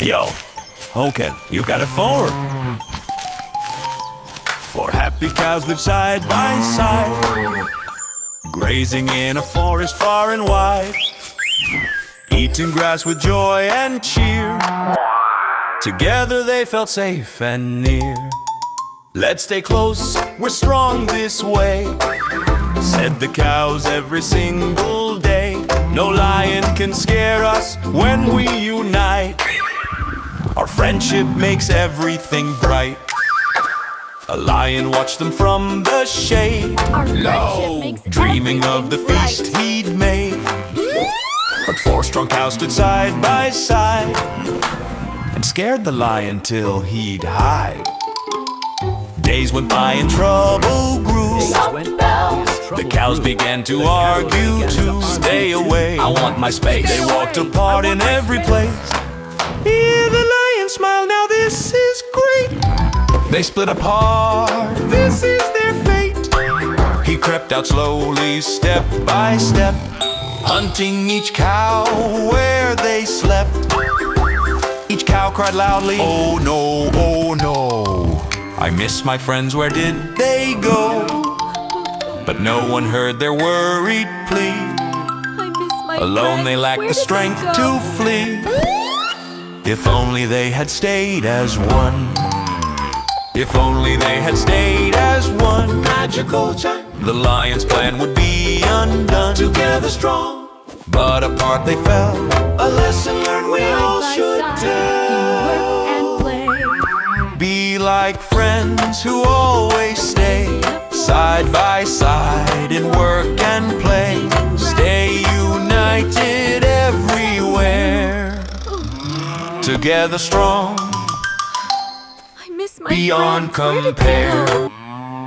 Yo, okay, you got it forward. Four happy cows live side by side, grazing in a forest far and wide, eating grass with joy and cheer. Together they felt safe and near. Let's stay close, we're strong this way, said the cows every single day. No lion can scare us when we unite. Our friendship makes everything bright. A lion watched them from the shade, dreaming of the feast he'd made. But four strong cows stood side by side and scared the lion till he'd hide. Days went by and trouble grew. The cows began to argue to stay away. I want my space. They walked apart in every place. Hear the lion smile, now this is great. They split apart, this is their fate. He crept out slowly, step by step, hunting each cow where they slept. Each cow cried loudly, oh no, oh no. I miss my friends, where did they go? But no one heard their worried plea. Alone they lacked the strength to flee. If only they had stayed as one. If only they had stayed as one. Magical time. The lion's plan would be undone. Together strong, but apart they fell. A lesson learned we all should tell. Be like friends who always stay side by side in work and play. Stay united everywhere. Together strong, beyond compare.